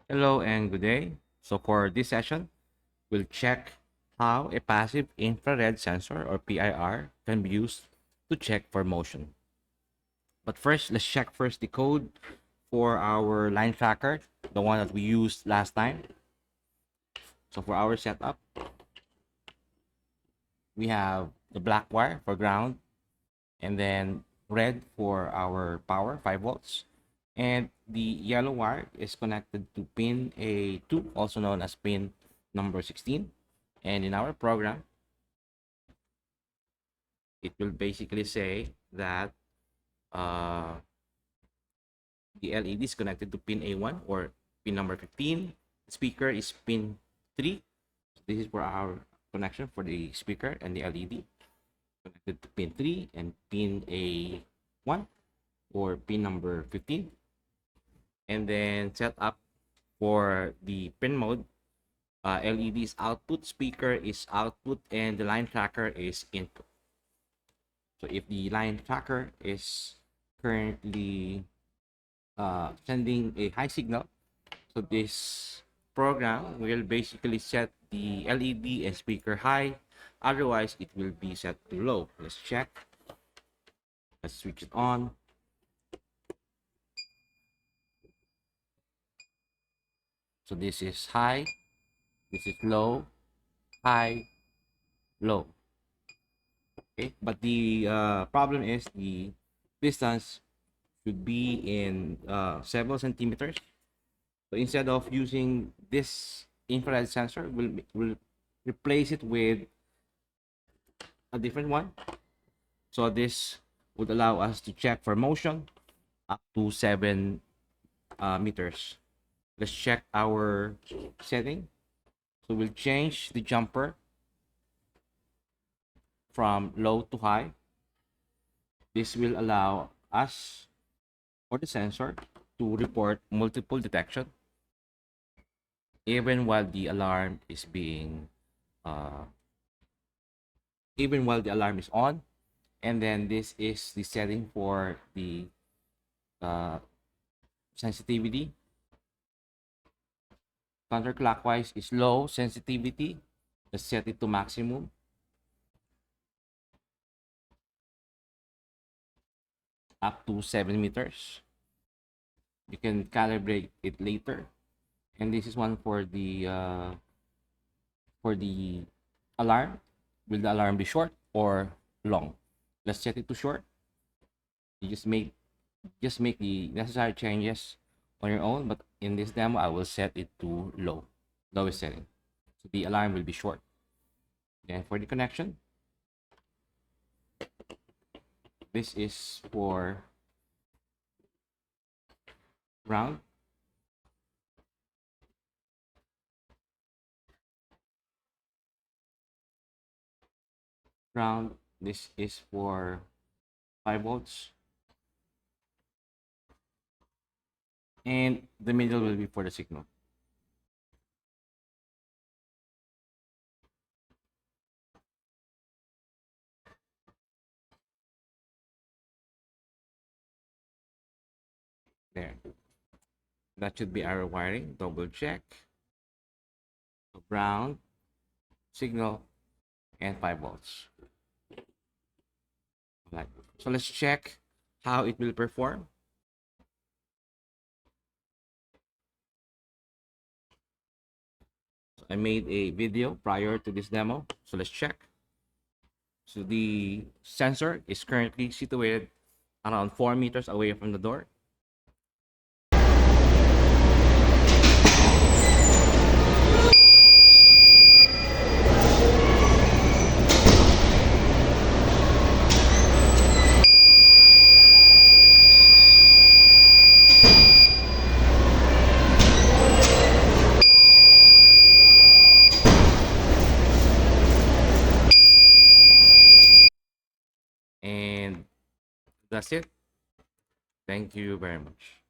Hello and good day. So for this session, we'll check how a passive infrared sensor or PIR can be used to check for motion. But first, let's check first the code for our line tracker, the one that we used last time. So for our setup, we have the black wire for ground and then red for our power, 5 volts. And the yellow wire is connected to pin A2, also known as pin number 16. And in our program, it will basically say that uh, the LED is connected to pin A1 or pin number 15. The speaker is pin 3. So this is for our connection for the speaker and the LED connected to pin 3 and pin A1 or pin number 15. And then set up for the pin mode. LED is output, speaker is output, and the line tracker is input. So if the line tracker is currently sending a high signal, so this program will basically set the LED and speaker high, otherwise it will be set to low. Let's check. Let's switch it on. So this is high, this is low, high, low. Okay, but the problem is the distance should be in several centimeters. So instead of using this infrared sensor, we'll replace it with a different one. So this would allow us to check for motion up to 7 meters. Let's check our setting. So we'll change the jumper from low to high. This will allow us or the sensor to report multiple detection even while the alarm is being even while the alarm is on. And then this is the setting for the uh, sensitivity. Counterclockwise is low sensitivity. Let's set it to maximum. Up to 7 meters. You can calibrate it later. And this is one for the alarm. Will the alarm be short or long? Let's set it to short. You just make the necessary changes on your own, but in this demo I will set it to low, lowest setting, so the alarm will be short. Then for the connection, this is for ground, this is for 5 volts, and the middle will be for the signal. There, that should be our wiring. Double check. So ground, signal, and 5 volts. Right. So let's check how it will perform. So I made a video prior to this demo, so let's check. So the sensor is currently situated around 4 meters away from the door. And that's it. Thank you very much.